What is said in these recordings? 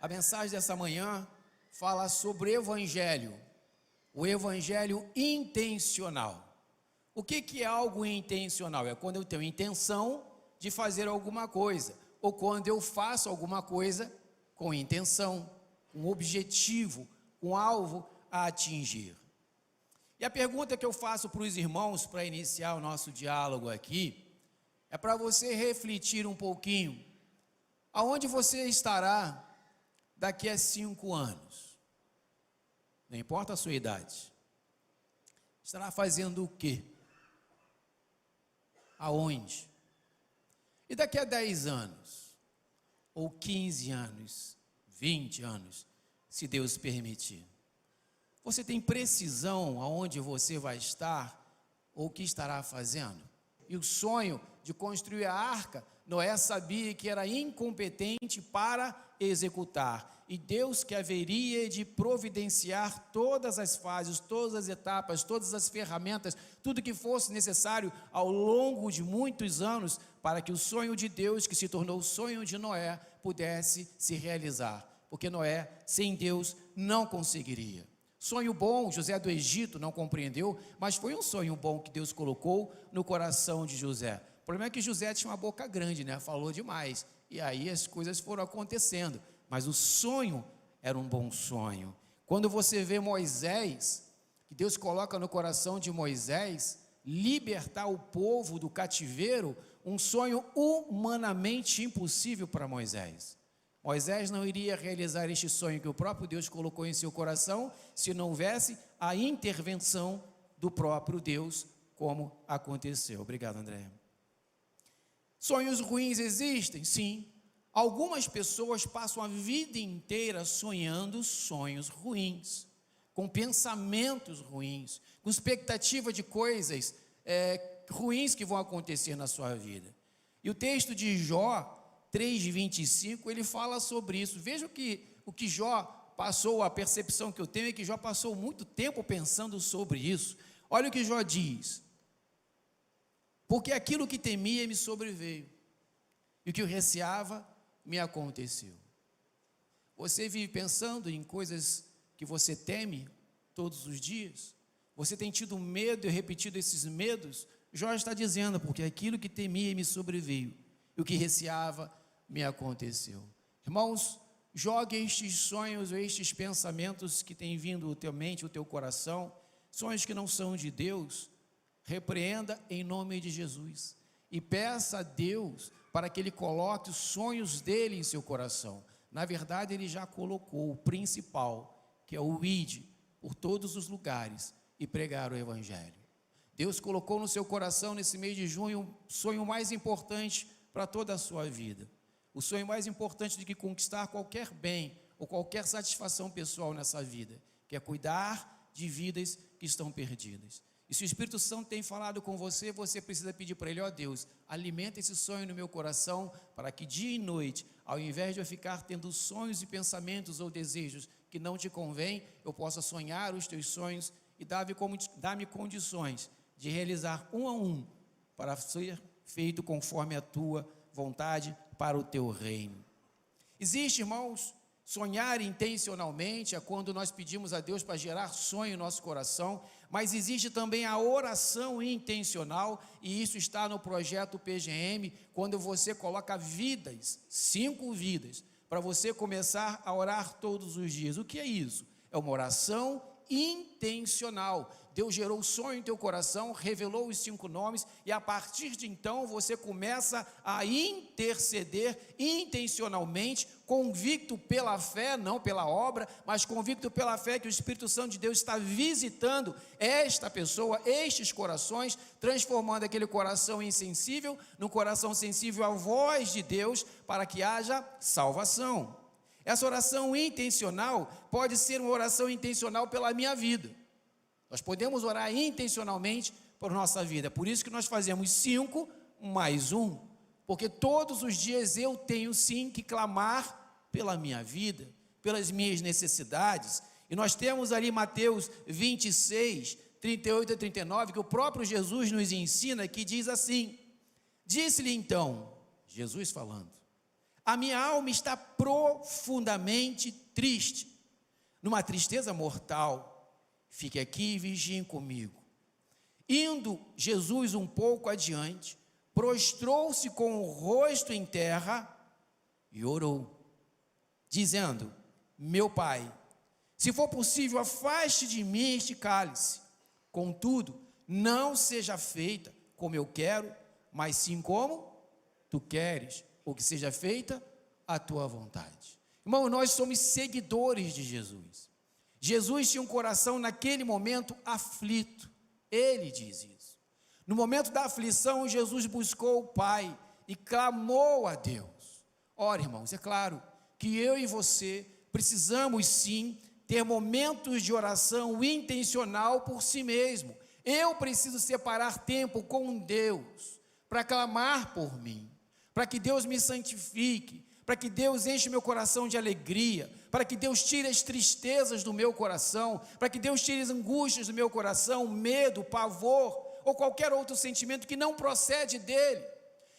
A mensagem dessa manhã fala sobre evangelho, o evangelho intencional. O que é algo intencional? É quando eu tenho intenção de fazer alguma coisa, ou quando eu faço alguma coisa com intenção, com objetivo, com alvo a atingir. E a pergunta que eu faço para os irmãos, para iniciar o nosso diálogo aqui, é para você refletir um pouquinho, aonde você estará daqui a 5 anos? Não importa a sua idade. Estará fazendo o quê? Aonde? E daqui a 10 anos? Ou 15 anos? 20 anos? Se Deus permitir. Você tem precisão aonde você vai estar? Ou o que estará fazendo? E o sonho de construir a arca, Noé sabia que era incompetente para executar. E Deus que haveria de providenciar todas as fases, todas as etapas, todas as ferramentas, tudo que fosse necessário ao longo de muitos anos, para que o sonho de Deus, que se tornou o sonho de Noé, pudesse se realizar. Porque Noé, sem Deus, não conseguiria. Sonho bom, José do Egito não compreendeu, mas foi um sonho bom que Deus colocou no coração de José. O problema é que José tinha uma boca grande, né? Falou demais, e aí as coisas foram acontecendo, mas o sonho era um bom sonho. Quando você vê Moisés, que Deus coloca no coração de Moisés, libertar o povo do cativeiro, um sonho humanamente impossível para Moisés. Moisés não iria realizar este sonho que o próprio Deus colocou em seu coração, se não houvesse a intervenção do próprio Deus, como aconteceu. Obrigado, André. Sonhos ruins existem? Sim. Algumas pessoas passam a vida inteira sonhando sonhos ruins, com pensamentos ruins, com expectativa de coisas ruins que vão acontecer na sua vida. E o texto de Jó 3:25, ele fala sobre isso. Veja o que Jó passou, a percepção que eu tenho é que Jó passou muito tempo pensando sobre isso. Olha o que Jó diz: porque aquilo que temia me sobreveio, e o que eu receava me aconteceu. Você vive pensando em coisas que você teme todos os dias? Você tem tido medo e repetido esses medos? Jó está dizendo, porque aquilo que temia me sobreveio, e o que receava me aconteceu. Irmãos, jogue estes sonhos ou estes pensamentos que têm vindo à tua mente, ao teu coração, sonhos que não são de Deus, repreenda em nome de Jesus e peça a Deus para que Ele coloque os sonhos dele em seu coração. Na verdade, Ele já colocou o principal, que é o ide por todos os lugares e pregar o Evangelho. Deus colocou no seu coração, nesse mês de junho, o sonho mais importante para toda a sua vida. O sonho mais importante do que conquistar qualquer bem ou qualquer satisfação pessoal nessa vida, que é cuidar de vidas que estão perdidas. E se o Espírito Santo tem falado com você, você precisa pedir para Ele: ó Deus, alimenta esse sonho no meu coração, para que dia e noite, ao invés de eu ficar tendo sonhos e pensamentos ou desejos que não te convém, eu possa sonhar os teus sonhos e dar-me condições de realizar um a um, para ser feito conforme a tua vontade para o teu reino. Existe, irmãos, sonhar intencionalmente é quando nós pedimos a Deus para gerar sonho em nosso coração, mas existe também a oração intencional, e isso está no projeto PGM, quando você coloca vidas, 5 vidas, para você começar a orar todos os dias. O que é isso? É uma oração intencional. Deus gerou o sonho em teu coração, revelou os 5 nomes, e a partir de então você começa a interceder intencionalmente, convicto pela fé, não pela obra, mas convicto pela fé que o Espírito Santo de Deus está visitando esta pessoa, estes corações, transformando aquele coração insensível num coração sensível à voz de Deus, para que haja salvação. Essa oração intencional pode ser uma oração intencional pela minha vida. Nós podemos orar intencionalmente por nossa vida. Por isso que nós fazemos 5 mais 1. Porque todos os dias eu tenho sim que clamar pela minha vida, pelas minhas necessidades. E nós temos ali Mateus 26, 38 a 39, que o próprio Jesus nos ensina, que diz assim: disse-lhe então, Jesus falando, A minha alma está profundamente triste, numa tristeza mortal. Fique aqui e vigiem comigo. Indo Jesus um pouco adiante, prostrou-se com o rosto em terra e orou, dizendo: meu Pai, se for possível, afaste de mim este cálice. Contudo, não seja feita como eu quero, mas sim como tu queres, ou que seja feita a tua vontade. Irmão, nós somos seguidores de Jesus. Jesus tinha um coração naquele momento aflito. Ele diz isso. No momento da aflição, Jesus buscou o Pai e clamou a Deus. Ora, irmãos, é claro que eu e você precisamos sim ter momentos de oração intencional por si mesmo. Eu preciso separar tempo com Deus para clamar por mim, para que Deus me santifique, para que Deus enche meu coração de alegria, para que Deus tire as tristezas do meu coração, para que Deus tire as angústias do meu coração, medo, pavor, ou qualquer outro sentimento que não procede dele.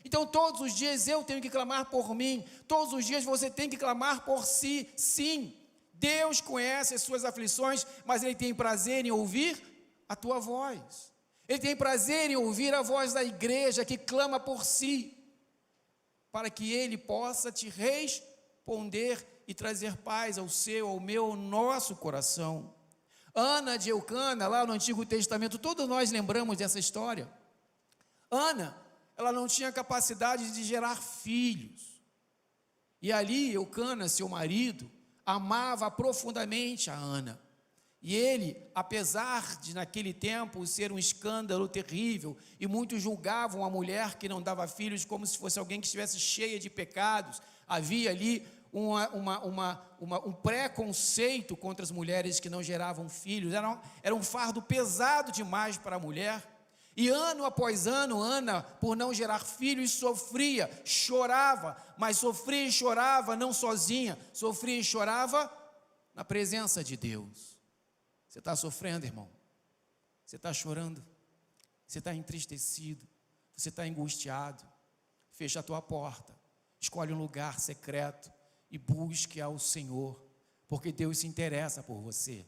Então todos os dias eu tenho que clamar por mim, todos os dias você tem que clamar por si, sim. Deus conhece as suas aflições, mas Ele tem prazer em ouvir a tua voz. Ele tem prazer em ouvir a voz da igreja que clama por si, para que Ele possa te responder e trazer paz ao seu, ao meu, ao nosso coração. Ana de Eucana, lá no Antigo Testamento, todos nós lembramos dessa história. Ana, ela não tinha capacidade de gerar filhos. E ali, Eucana, seu marido, amava profundamente a Ana. E ele, apesar de naquele tempo ser um escândalo terrível, e muitos julgavam a mulher que não dava filhos como se fosse alguém que estivesse cheia de pecados, havia ali um preconceito contra as mulheres que não geravam filhos, era um fardo pesado demais para a mulher. E ano após ano, Ana, por não gerar filhos, sofria, chorava, mas sofria e chorava não sozinha, sofria e chorava na presença de Deus. Você está sofrendo, irmão? Você está chorando? Você está entristecido? Você está angustiado? Fecha a tua porta, escolhe um lugar secreto e busque ao Senhor, porque Deus se interessa por você.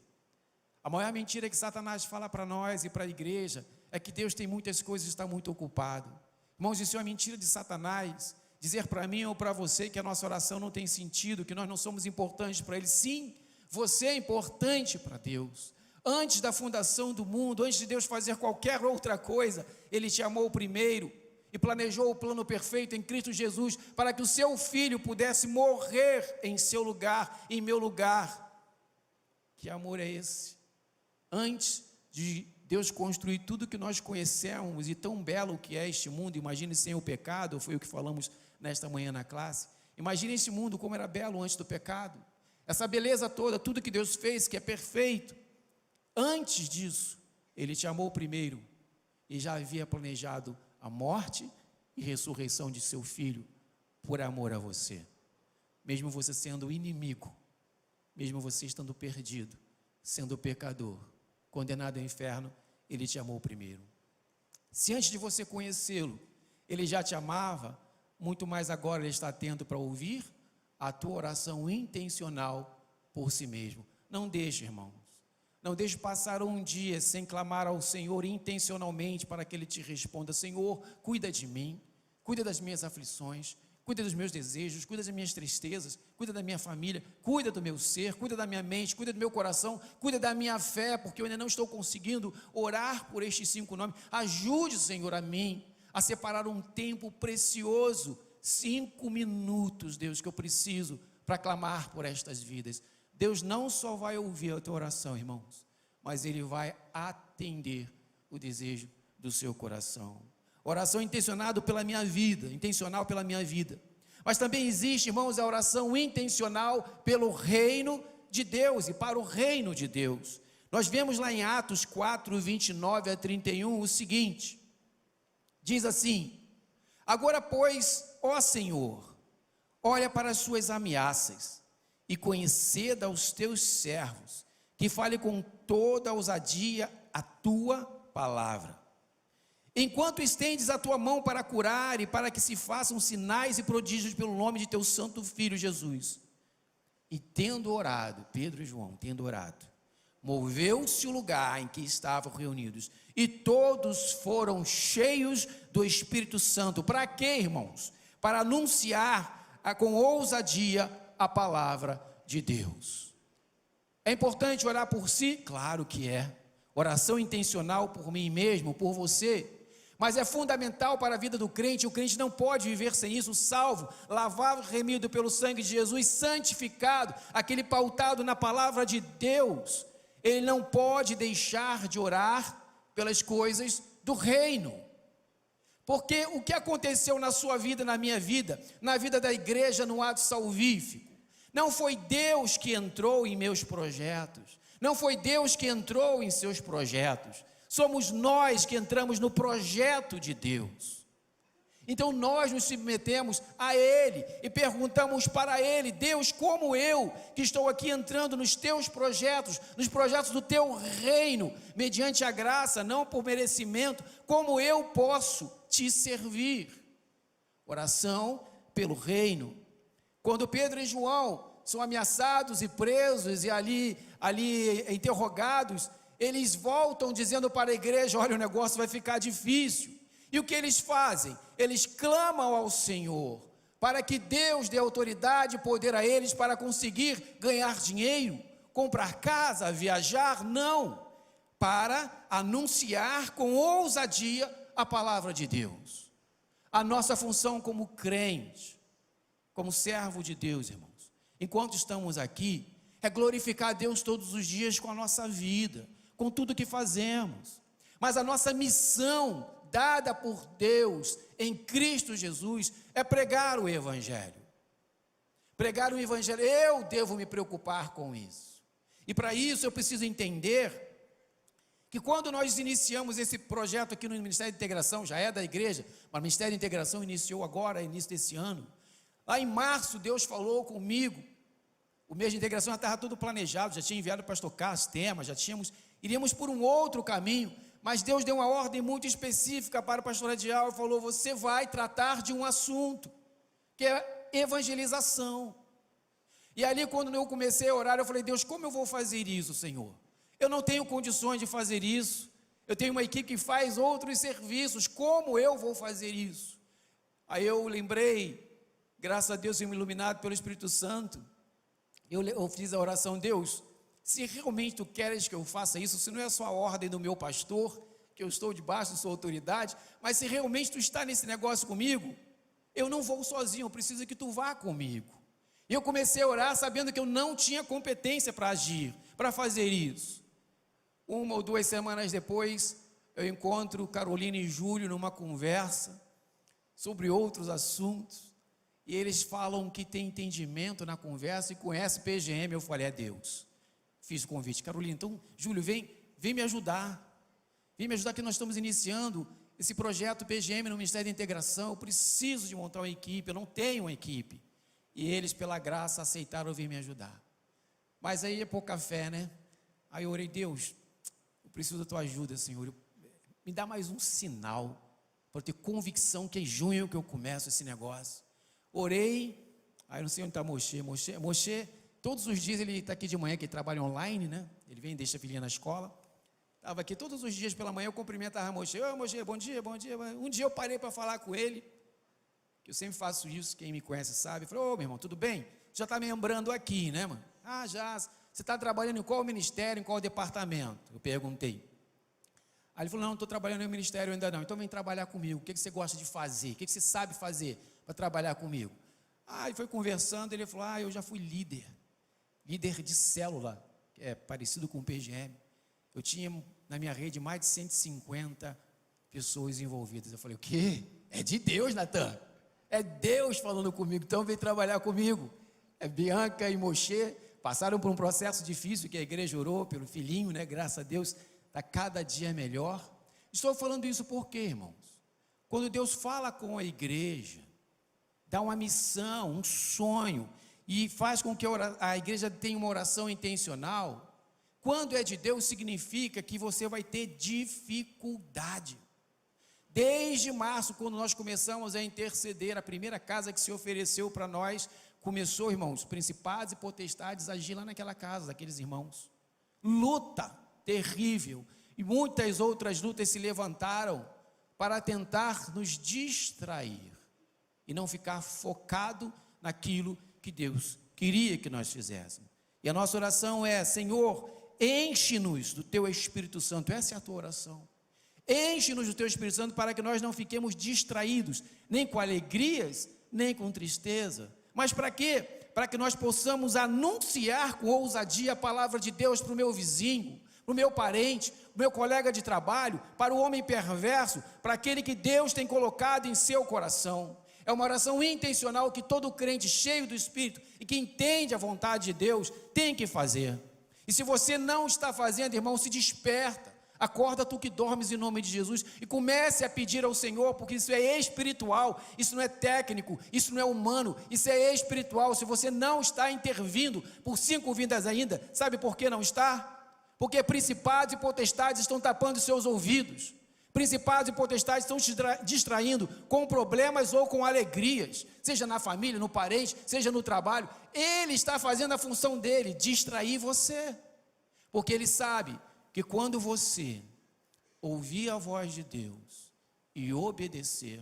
A maior mentira que Satanás fala para nós e para a igreja é que Deus tem muitas coisas e está muito ocupado. Irmãos, isso é uma mentira de Satanás, dizer para mim ou para você que a nossa oração não tem sentido, que nós não somos importantes para Ele. Sim, você é importante para Deus. Antes da fundação do mundo, antes de Deus fazer qualquer outra coisa, Ele te amou primeiro e planejou o plano perfeito em Cristo Jesus, para que o seu Filho pudesse morrer em seu lugar, em meu lugar. Que amor é esse? Antes de Deus construir tudo que nós conhecemos, e tão belo que é este mundo, imagine sem o pecado, foi o que falamos nesta manhã na classe. Imagine esse mundo como era belo antes do pecado, essa beleza toda, tudo que Deus fez, que é perfeito. Antes disso, Ele te amou primeiro, e já havia planejado a morte e ressurreição de seu Filho, por amor a você, mesmo você sendo inimigo, mesmo você estando perdido, sendo pecador, condenado ao inferno, Ele te amou primeiro. Se antes de você conhecê-lo, Ele já te amava, muito mais agora Ele está atento para ouvir a tua oração intencional por si mesmo. Não deixe, irmãos, não deixe passar um dia sem clamar ao Senhor intencionalmente para que Ele te responda: Senhor, cuida de mim, cuida das minhas aflições, cuida dos meus desejos, cuida das minhas tristezas, cuida da minha família, cuida do meu ser, cuida da minha mente, cuida do meu coração, cuida da minha fé, porque eu ainda não estou conseguindo orar por estes 5 nomes. Ajude, Senhor, a mim a separar um tempo precioso, 5 minutos, Deus, que eu preciso para clamar por estas vidas. Deus não só vai ouvir a tua oração, irmãos, mas Ele vai atender o desejo do seu coração. Oração intencional pela minha vida. Mas também existe, irmãos, a oração intencional pelo reino de Deus e para o reino de Deus. Nós vemos lá em Atos 4, 29 a 31 o seguinte, diz assim: agora, pois, ó Senhor, olha para as suas ameaças e conceda aos teus servos que fale com toda ousadia a tua palavra. enquanto estendes a tua mão para curar e para que se façam sinais e prodígios pelo nome de teu santo Filho Jesus. E tendo orado, Pedro e João, tendo orado, moveu-se o lugar em que estavam reunidos, e todos foram cheios do Espírito Santo. Para quê, irmãos? Para anunciar com ousadia a palavra de Deus. É importante orar por si? Claro que é. Oração intencional por mim mesmo, por você. Mas é fundamental para a vida do crente. O crente não pode viver sem isso. Salvo, lavado, remido pelo sangue de Jesus, santificado, aquele pautado na palavra de Deus. Ele não pode deixar de orar pelas coisas do reino. Porque o que aconteceu na sua vida, na minha vida, na vida da igreja, no ato salvífico, não foi Deus que entrou em meus projetos, não foi Deus que entrou em seus projetos, somos nós que entramos no projeto de Deus. Então nós nos submetemos a Ele e perguntamos para Ele: Deus, como eu, que estou aqui entrando nos teus projetos, nos projetos do teu reino, mediante a graça, não por merecimento, como eu posso te servir? Oração pelo reino. Quando Pedro e João são ameaçados e presos e ali interrogados, eles voltam dizendo para a igreja: olha, o negócio vai ficar difícil. E o que eles fazem? Eles clamam ao Senhor, para que Deus dê autoridade e poder a eles para conseguir ganhar dinheiro, comprar casa, viajar, não, para anunciar com ousadia a palavra de Deus. A nossa função como crente, como servo de Deus, irmãos, enquanto estamos aqui, é glorificar a Deus todos os dias com a nossa vida, com tudo que fazemos. Mas a nossa missão dada por Deus em Cristo Jesus é pregar o Evangelho. Pregar o Evangelho, eu devo me preocupar com isso. E para isso eu preciso entender que quando nós iniciamos esse projeto aqui no Ministério de Integração, já é da igreja, mas o Ministério de Integração iniciou agora, início desse ano. Lá em março Deus falou comigo. O mês de integração já estava tudo planejado, já tinha enviado o pastor Carlos temas, iríamos por um outro caminho, mas Deus deu uma ordem muito específica para o pastor Adiel e falou: você vai tratar de um assunto, que é evangelização. E ali quando eu comecei a orar, eu falei: Deus, como eu vou fazer isso, Senhor? Eu não tenho condições de fazer isso, eu tenho uma equipe que faz outros serviços, como eu vou fazer isso? Aí eu lembrei, graças a Deus, iluminado pelo Espírito Santo, eu fiz a oração: Deus, se realmente tu queres que eu faça isso, se não é só a ordem do meu pastor, que eu estou debaixo de sua autoridade, mas se realmente tu está nesse negócio comigo, eu não vou sozinho, eu preciso que tu vá comigo. E eu comecei a orar sabendo que eu não tinha competência para agir, para fazer isso. 1 ou 2 semanas depois, eu encontro Carolina e Júlio numa conversa sobre outros assuntos, e eles falam que tem entendimento na conversa e conhece PGM. Eu falei: é Deus. Fiz o convite: Carolina, então, Júlio, vem me ajudar. Vem me ajudar, que nós estamos iniciando esse projeto PGM no Ministério da Integração. Eu preciso de montar uma equipe, eu não tenho uma equipe. E eles, pela graça, aceitaram vir me ajudar. Mas aí é pouca fé, né? Aí eu orei: Deus, eu preciso da tua ajuda, Senhor. Me dá mais um sinal, para eu ter convicção que é em junho que eu começo esse negócio. Orei, aí não sei onde está Moshe, todos os dias ele está aqui de manhã, que ele trabalha online, né? Ele vem e deixa a filhinha na escola. Estava aqui todos os dias pela manhã, eu cumprimentava Moshe: ô Moshe, bom dia, bom dia. Um dia eu parei para falar com ele, que eu sempre faço isso, quem me conhece sabe. Falei: ô meu irmão, tudo bem? Já está me lembrando aqui, né, mano? Ah, já. Você está trabalhando em qual ministério, em qual departamento? Eu perguntei. Aí ele falou: não estou trabalhando em ministério ainda não. Então vem trabalhar comigo. O que você gosta de fazer? O que você sabe fazer para trabalhar comigo? Aí foi conversando, ele falou: eu já fui líder de célula, que é parecido com o PGM. Eu tinha na minha rede mais de 150 pessoas envolvidas. Eu falei: o quê? É de Deus, Natan. É Deus falando comigo, então vem trabalhar comigo. Bianca e Moshe passaram por um processo difícil, que a igreja orou pelo filhinho, né? Graças a Deus, está cada dia melhor. Estou falando isso por quê, irmãos? Quando Deus fala com a igreja, dá uma missão, um sonho, e faz com que a igreja tenha uma oração intencional, quando é de Deus, significa que você vai ter dificuldade. Desde março, quando nós começamos a interceder, a primeira casa que se ofereceu para nós, começou, irmãos, principados e potestades a agir lá naquela casa daqueles irmãos. Luta terrível, e muitas outras lutas se levantaram para tentar nos distrair e não ficar focado naquilo que Deus queria que nós fizéssemos. E a nossa oração é: Senhor, enche-nos do Teu Espírito Santo. Essa é a tua oração. Enche-nos do Teu Espírito Santo para que nós não fiquemos distraídos, nem com alegrias, nem com tristeza. Mas para quê? Para que nós possamos anunciar com ousadia a palavra de Deus para o meu vizinho, para o meu parente, para o meu colega de trabalho, para o homem perverso, para aquele que Deus tem colocado em seu coração. É uma oração intencional que todo crente cheio do Espírito e que entende a vontade de Deus tem que fazer. E se você não está fazendo, irmão, se desperta. Acorda tu que dormes em nome de Jesus e comece a pedir ao Senhor, porque isso é espiritual, isso não é técnico, isso não é humano, isso é espiritual. Se você não está intervindo por 5 vidas ainda, sabe por que não está? Porque principados e potestades estão tapando seus ouvidos. Principados e potestades estão te distraindo com problemas ou com alegrias, seja na família, no parente, seja no trabalho. Ele está fazendo a função dele, distrair você, porque ele sabe que quando você ouvir a voz de Deus e obedecer,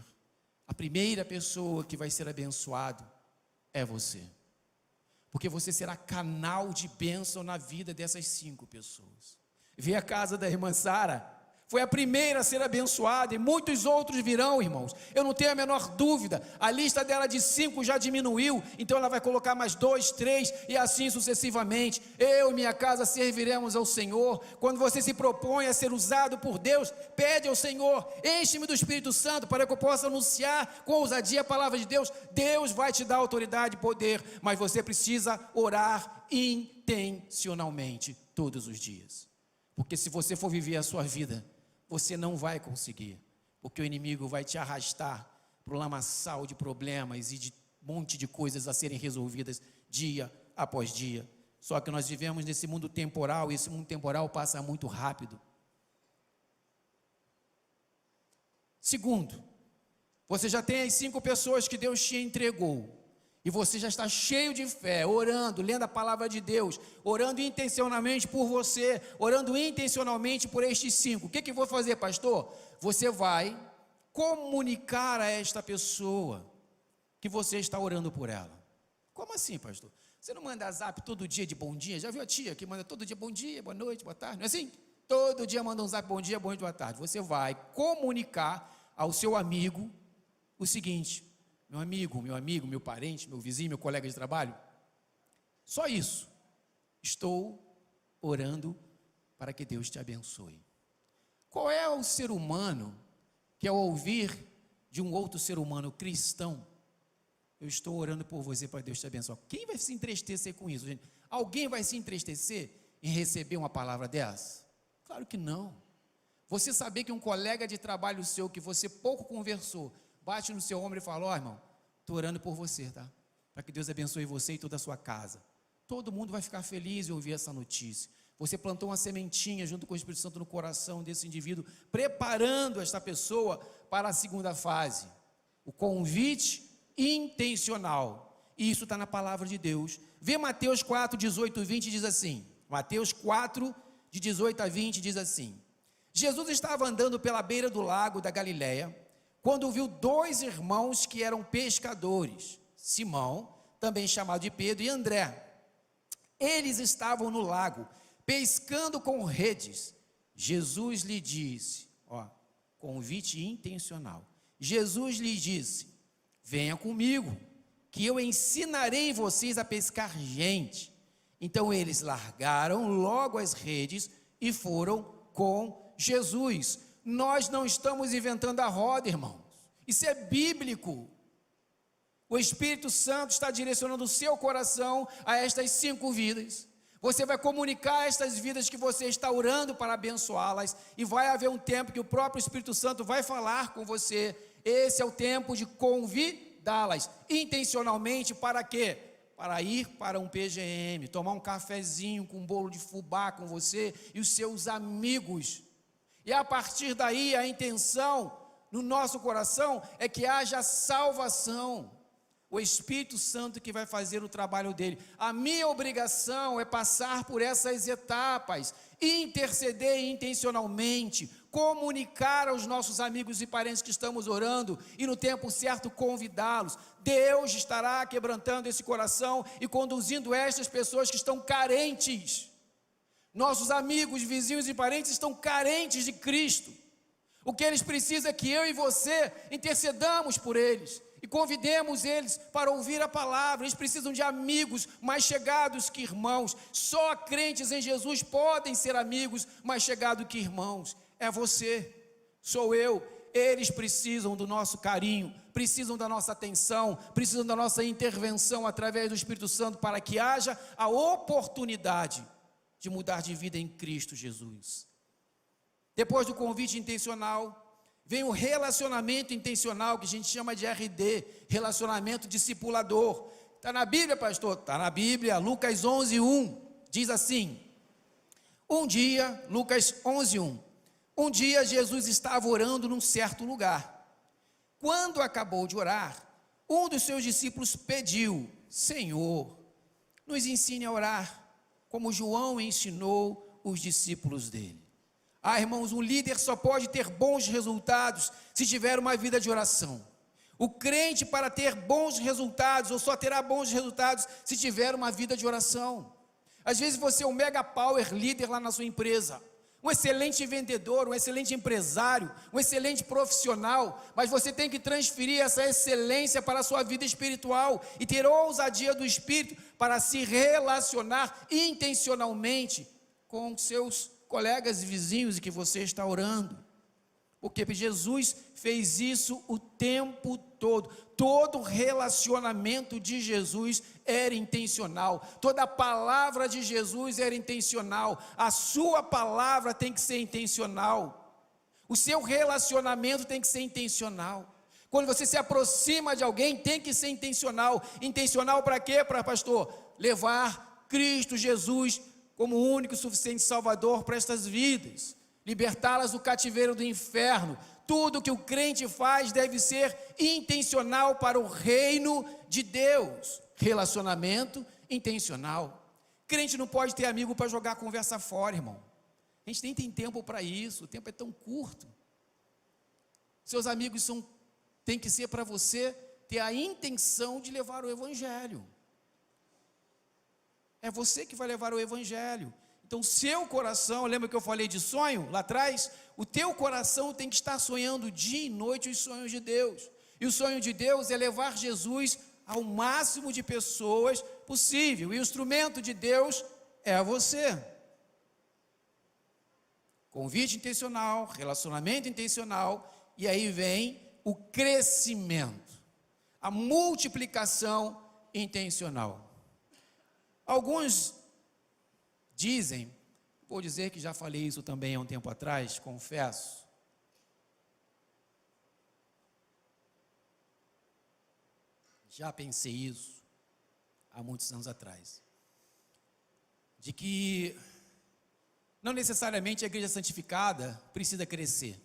a primeira pessoa que vai ser abençoado é você, porque você será canal de bênção na vida dessas 5 pessoas. Vê a casa da irmã Sara, foi a primeira a ser abençoada, e muitos outros virão, irmãos. Eu não tenho a menor dúvida. A lista dela de 5 já diminuiu, então ela vai colocar mais 2, 3 e assim sucessivamente. Eu e minha casa serviremos ao Senhor. Quando você se propõe a ser usado por Deus, pede ao Senhor: enche-me do Espírito Santo para que eu possa anunciar com ousadia a palavra de Deus. Deus vai te dar autoridade e poder, mas você precisa orar intencionalmente todos os dias, porque se você for viver a sua vida, você não vai conseguir, porque o inimigo vai te arrastar para o lamaçal de problemas e de um monte de coisas a serem resolvidas dia após dia. Só que nós vivemos nesse mundo temporal, e esse mundo temporal passa muito rápido. Segundo, você já tem as 5 pessoas que Deus te entregou, e você já está cheio de fé, orando, lendo a palavra de Deus, orando intencionalmente por você, orando intencionalmente por estes 5. O que eu vou fazer, pastor? Você vai comunicar a esta pessoa que você está orando por ela. Como assim, pastor? Você não manda zap todo dia de bom dia? Já viu a tia que manda todo dia bom dia, boa noite, boa tarde? Não é assim? Todo dia manda um zap bom dia, boa noite, boa tarde. Você vai comunicar ao seu amigo o seguinte: meu amigo, meu parente, meu vizinho, meu colega de trabalho, só isso, estou orando para que Deus te abençoe. Qual é o ser humano que, ao ouvir de um outro ser humano cristão, eu estou orando por você para Deus te abençoar? Quem vai se entristecer com isso, gente? Alguém vai se entristecer em receber uma palavra dessa? Claro que não. Você saber que um colega de trabalho seu, que você pouco conversou, bate no seu ombro e fala: ó, irmão, estou orando por você, tá? Para que Deus abençoe você e toda a sua casa. Todo mundo vai ficar feliz em ouvir essa notícia. Você plantou uma sementinha junto com o Espírito Santo no coração desse indivíduo, preparando esta pessoa para a segunda fase, o convite intencional. E isso está na palavra de Deus. Vê Mateus 4, 18 e 20, diz assim. Mateus 4, de 18 a 20, diz assim: Jesus estava andando pela beira do lago da Galileia, quando viu 2 irmãos que eram pescadores, Simão, também chamado de Pedro, e André. Eles estavam no lago, pescando com redes. Jesus lhe disse, convite intencional. Jesus lhe disse: venha comigo, que eu ensinarei vocês a pescar gente. Então eles largaram logo as redes e foram com Jesus. Nós não estamos inventando a roda, irmãos. Isso é bíblico. O Espírito Santo está direcionando o seu coração a estas 5 vidas. Você vai comunicar a estas vidas que você está orando para abençoá-las, e vai haver um tempo que o próprio Espírito Santo vai falar com você. Esse é o tempo de convidá-las intencionalmente. Para quê? Para ir para um PGM, tomar um cafezinho com um bolo de fubá com você e os seus amigos. E a partir daí a intenção no nosso coração é que haja salvação. O Espírito Santo que vai fazer o trabalho dele. A minha obrigação é passar por essas etapas, interceder intencionalmente, comunicar aos nossos amigos e parentes que estamos orando e no tempo certo convidá-los. Deus estará quebrantando esse coração e conduzindo estas pessoas que estão carentes. Nossos amigos, vizinhos e parentes estão carentes de Cristo. O que eles precisam é que eu e você intercedamos por eles e convidemos eles para ouvir a palavra. Eles precisam de amigos mais chegados que irmãos. Só crentes em Jesus podem ser amigos mais chegados que irmãos. É você, sou eu. Eles precisam do nosso carinho, precisam da nossa atenção, precisam da nossa intervenção através do Espírito Santo para que haja a oportunidade de mudar de vida em Cristo Jesus. Depois do convite intencional, vem o relacionamento intencional, que a gente chama de RD, relacionamento discipulador. Está na Bíblia, pastor? Está na Bíblia, Lucas 11:1, diz assim, Lucas 11:1, um dia Jesus estava orando num certo lugar. Quando acabou de orar, um dos seus discípulos pediu, Senhor, nos ensine a orar, como João ensinou os discípulos dele. Irmãos, um líder só pode ter bons resultados se tiver uma vida de oração. O crente, para ter bons resultados, ou só terá bons resultados se tiver uma vida de oração. Às vezes você é um mega power líder lá na sua empresa, um excelente vendedor, um excelente empresário, um excelente profissional, mas você tem que transferir essa excelência para a sua vida espiritual e ter ousadia do Espírito para se relacionar intencionalmente com seus colegas e vizinhos e que você está orando, porque Jesus fez isso o tempo todo. Todo relacionamento de Jesus era intencional, toda palavra de Jesus era intencional, a sua palavra tem que ser intencional, o seu relacionamento tem que ser intencional. Quando você se aproxima de alguém, tem que ser intencional. Intencional para quê, pastor? Levar Cristo Jesus como o único e suficiente Salvador para estas vidas, libertá-las do cativeiro do inferno. Tudo que o crente faz deve ser intencional para o reino de Deus. Relacionamento intencional. Crente não pode ter amigo para jogar a conversa fora, irmão. A gente nem tem tempo para isso, o tempo é tão curto. Seus amigos tem que ser para você ter a intenção de levar o Evangelho. É você que vai levar o Evangelho. Então, seu coração, lembra que eu falei de sonho lá atrás? O teu coração tem que estar sonhando dia e noite os sonhos de Deus. E o sonho de Deus é levar Jesus ao máximo de pessoas possível. E o instrumento de Deus é você. Convite intencional, relacionamento intencional, e aí vem o crescimento, a multiplicação intencional. Alguns dizem, vou dizer que já falei isso também há um tempo atrás, confesso, já pensei isso há muitos anos atrás, de que não necessariamente a igreja santificada precisa crescer.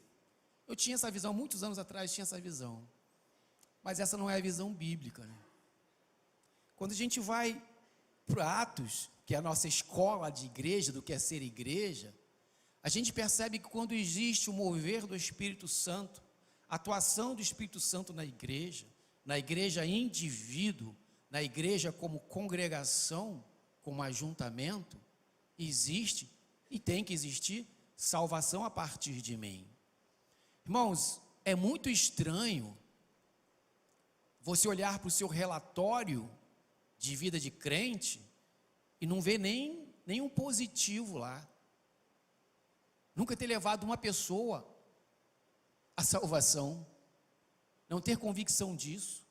Eu tinha essa visão, muitos anos atrás tinha essa visão, mas essa não é a visão bíblica, né? Quando a gente vai para Atos, que é a nossa escola de igreja, do que é ser igreja, a gente percebe que quando existe o mover do Espírito Santo, a atuação do Espírito Santo na igreja indivíduo, na igreja como congregação, como ajuntamento, existe e tem que existir salvação a partir de mim. Irmãos, é muito estranho você olhar para o seu relatório de vida de crente e não ver nenhum positivo lá. Nunca ter levado uma pessoa à salvação, não ter convicção disso.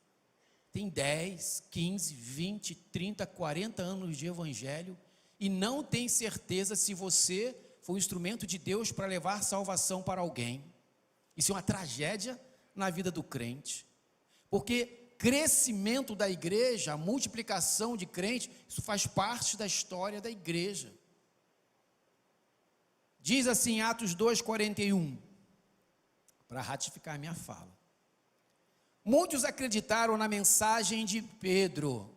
Tem 10, 15, 20, 30, 40 anos de evangelho e não tem certeza se você foi um instrumento de Deus para levar salvação para alguém. Isso é uma tragédia na vida do crente, porque crescimento da igreja, a multiplicação de crentes, isso faz parte da história da igreja. Diz assim, Atos 2:41, para ratificar a minha fala. Muitos acreditaram na mensagem de Pedro.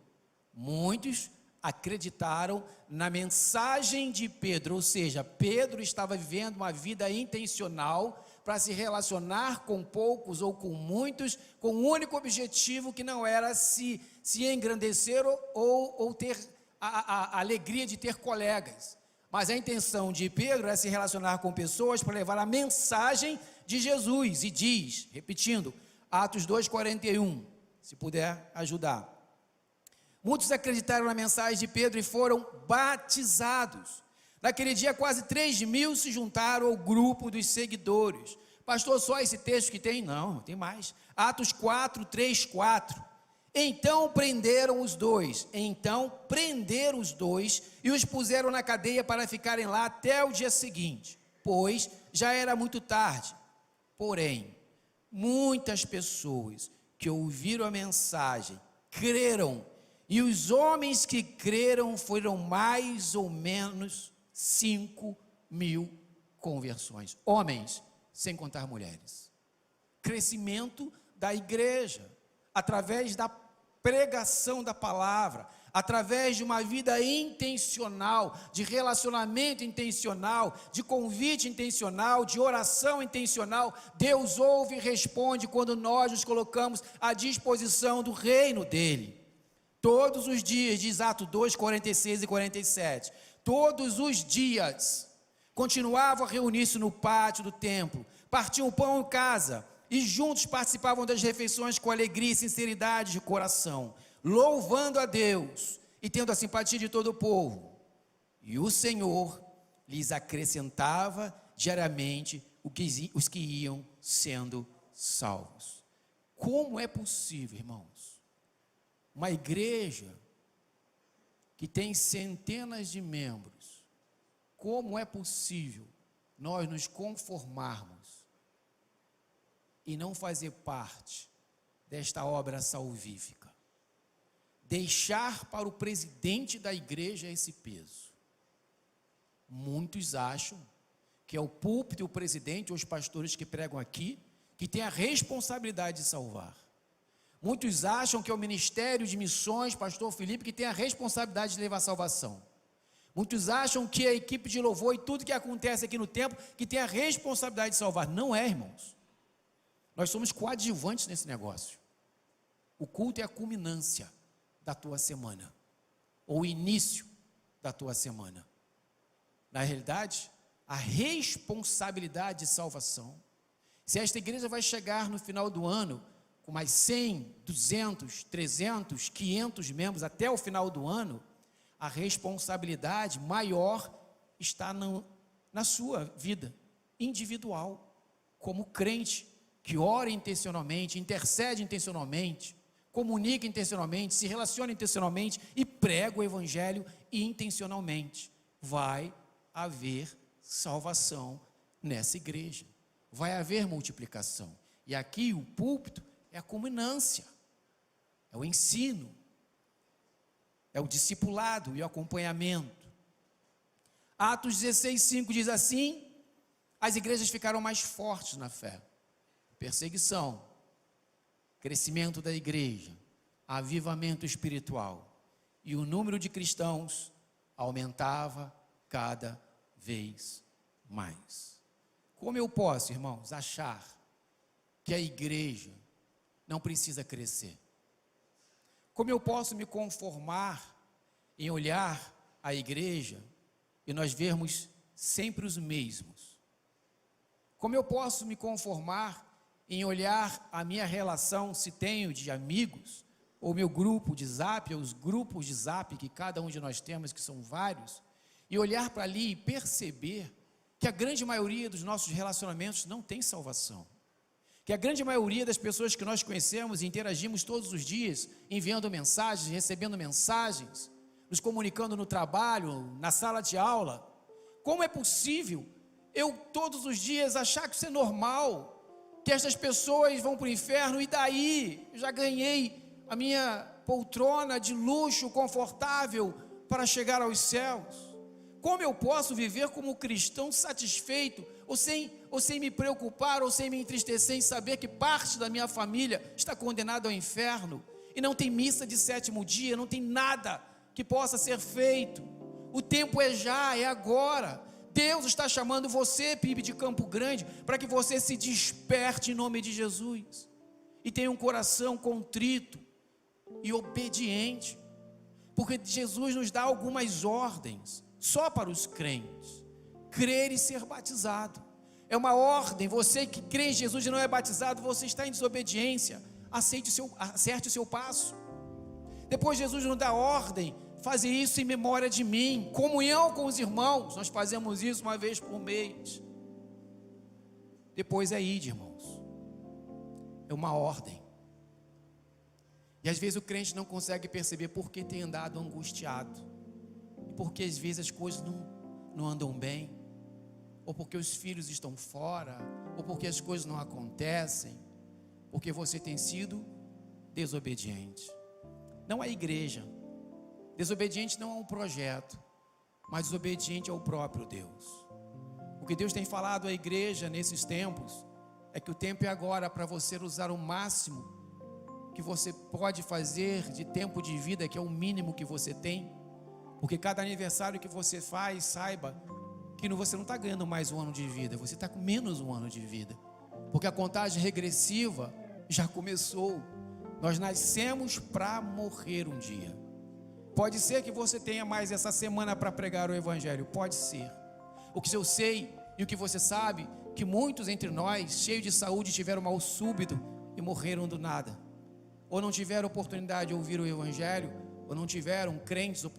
Muitos acreditaram na mensagem de Pedro, ou seja, Pedro estava vivendo uma vida intencional para se relacionar com poucos ou com muitos, com um único objetivo que não era se engrandecer ou ter a alegria de ter colegas. Mas a intenção de Pedro era se relacionar com pessoas para levar a mensagem de Jesus. E diz, repetindo, Atos 2,41, se puder ajudar. Muitos acreditaram na mensagem de Pedro e foram batizados. Naquele dia, quase 3.000 se juntaram ao grupo dos seguidores. Pastor, só esse texto que tem? Não, tem mais. Atos 4, 3, 4. Então prenderam os dois e os puseram na cadeia para ficarem lá até o dia seguinte, pois já era muito tarde. Porém, muitas pessoas que ouviram a mensagem creram, e os homens que creram foram mais ou menos 5.000 conversões. Homens, sem contar mulheres. Crescimento da igreja, através da pregação da palavra, através de uma vida intencional, de relacionamento intencional, de convite intencional, de oração intencional. Deus ouve e responde quando nós nos colocamos à disposição do reino dele. Todos os dias, diz Atos 2, 46 e 47, todos os dias, continuavam a reunir-se no pátio do templo, partiam o pão em casa, e juntos participavam das refeições com alegria e sinceridade de coração, louvando a Deus e tendo a simpatia de todo o povo. E o Senhor lhes acrescentava diariamente os que iam sendo salvos. Como é possível, irmãos, uma igreja que tem centenas de membros, como é possível nós nos conformarmos e não fazer parte desta obra salvífica? Deixar para o presidente da igreja esse peso. Muitos acham que é o púlpito, o presidente ou os pastores que pregam aqui que tem a responsabilidade de salvar. Muitos acham que é o ministério de missões, pastor Felipe, que tem a responsabilidade de levar a salvação. Muitos acham que é a equipe de louvor e tudo que acontece aqui no templo que tem a responsabilidade de salvar. Não é, irmãos. Nós somos coadjuvantes nesse negócio. O culto é a culminância da tua semana, ou o início da tua semana. Na realidade, a responsabilidade de salvação, se esta igreja vai chegar no final do ano com mais 100, 200, 300, 500 membros até o final do ano, a responsabilidade maior está na sua vida individual, como crente, que ora intencionalmente, intercede intencionalmente, comunica intencionalmente, se relaciona intencionalmente e prega o evangelho intencionalmente. Vai haver salvação nessa igreja, vai haver multiplicação. E aqui o púlpito é a culminância, é o ensino, é o discipulado e o acompanhamento. Atos 16:5 diz assim: as igrejas ficaram mais fortes na fé. Perseguição, crescimento da igreja, avivamento espiritual, e o número de cristãos aumentava cada vez mais. Como eu posso, irmãos, achar que a igreja não precisa crescer? Como eu posso me conformar em olhar a igreja e nós vermos sempre os mesmos? Como eu posso me conformar em olhar a minha relação, se tenho de amigos, ou meu grupo de zap, ou os grupos de zap que cada um de nós temos, que são vários, e olhar para ali e perceber que a grande maioria dos nossos relacionamentos não tem salvação, que a grande maioria das pessoas que nós conhecemos e interagimos todos os dias, enviando mensagens, recebendo mensagens, nos comunicando no trabalho, na sala de aula, como é possível eu todos os dias achar que isso é normal, que estas pessoas vão para o inferno, e daí eu já ganhei a minha poltrona de luxo confortável para chegar aos céus? Como eu posso viver como cristão satisfeito, ou sem ou sem me preocupar, ou sem me entristecer em saber que parte da minha família está condenada ao inferno, e não tem missa de sétimo dia, não tem nada que possa ser feito. O tempo é já, é agora. Deus está chamando você, PIB de Campo Grande, para que você se desperte em nome de Jesus, e tenha um coração contrito e obediente, porque Jesus nos dá algumas ordens, só para os crentes: crer e ser batizado. É uma ordem. Você que crê em Jesus e não é batizado, você está em desobediência. Acerte o seu passo. Depois Jesus nos dá ordem: fazer isso em memória de mim, comunhão com os irmãos. Nós fazemos isso uma vez por mês. Depois é ide, irmãos. É uma ordem. E às vezes o crente não consegue perceber por que tem andado angustiado, e porque às vezes as coisas não andam bem, ou porque os filhos estão fora, ou porque as coisas não acontecem, porque você tem sido desobediente. Não é igreja. Desobediente não é um projeto, mas desobediente é o próprio Deus. O que Deus tem falado à igreja nesses tempos é que o tempo é agora para você usar o máximo que você pode fazer de tempo de vida, que é o mínimo que você tem, porque cada aniversário que você faz, saiba que você não está ganhando mais um ano de vida, você está com menos um ano de vida, porque a contagem regressiva já começou. Nós nascemos para morrer um dia. Pode ser que você tenha mais essa semana para pregar o Evangelho, pode ser. O que eu sei e o que você sabe, que muitos entre nós, cheios de saúde, tiveram mal súbito e morreram do nada, ou não tiveram oportunidade de ouvir o Evangelho, ou não tiveram, crentes, o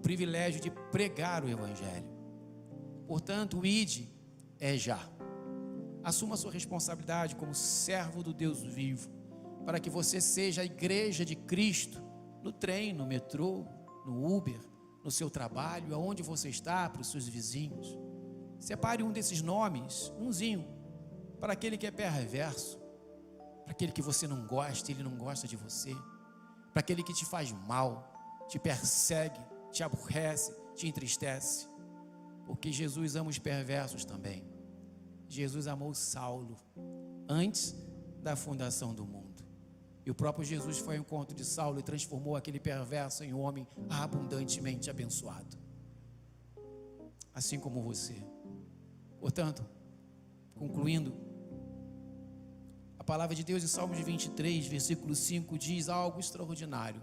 privilégio de pregar o Evangelho. Portanto, o ide é já. Assuma a sua responsabilidade como servo do Deus vivo, para que você seja a igreja de Cristo, no trem, no metrô, no Uber, no seu trabalho, aonde você está, para os seus vizinhos. Separe um desses nomes, umzinho, para aquele que é perverso, para aquele que você não gosta, ele não gosta de você, para aquele que te faz mal, te persegue, te aborrece, te entristece, porque Jesus ama os perversos também. Jesus amou Saulo antes da fundação do mundo, e o próprio Jesus foi ao encontro de Saulo e transformou aquele perverso em um homem abundantemente abençoado, assim como você. Portanto, concluindo, a palavra de Deus em Salmos 23, versículo 5 diz algo extraordinário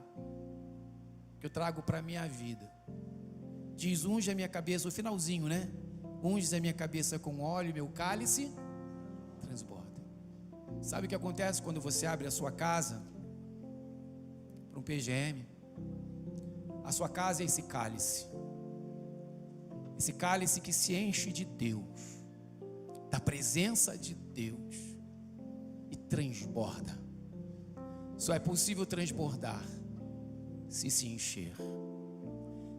que eu trago para a minha vida. Diz: unge a minha cabeça, o finalzinho, né? Unge a minha cabeça com óleo, meu cálice transborda. Sabe o que acontece quando você abre a sua casa para um PGM? A sua casa é esse cálice que se enche de Deus, da presença de Deus, e transborda. Só é possível transbordar se encher.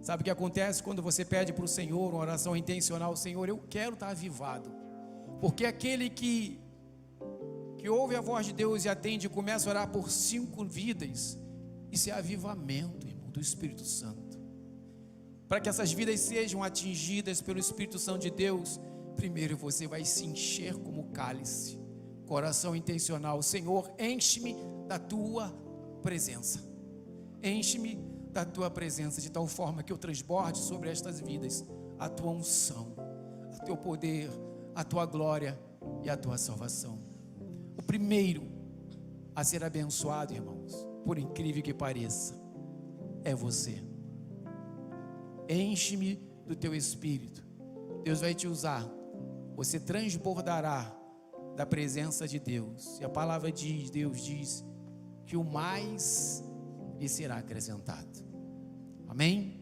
Sabe o que acontece quando você pede para o Senhor uma oração intencional? Senhor, eu quero estar avivado, porque aquele que ouve a voz de Deus e atende e começa a orar por 5 vidas, isso é avivamento, irmão, do Espírito Santo. Para que essas vidas sejam atingidas pelo Espírito Santo de Deus, primeiro você vai se encher como cálice, coração intencional. Senhor, enche-me da tua presença, enche-me da tua presença, de tal forma que eu transborde sobre estas vidas a tua unção, o teu poder, a tua glória e a tua salvação. O primeiro a ser abençoado, irmãos, por incrível que pareça, é você. Enche-me do teu Espírito, Deus vai te usar, você transbordará da presença de Deus, e a palavra diz, Deus diz, que o mais lhe será acrescentado. Amém?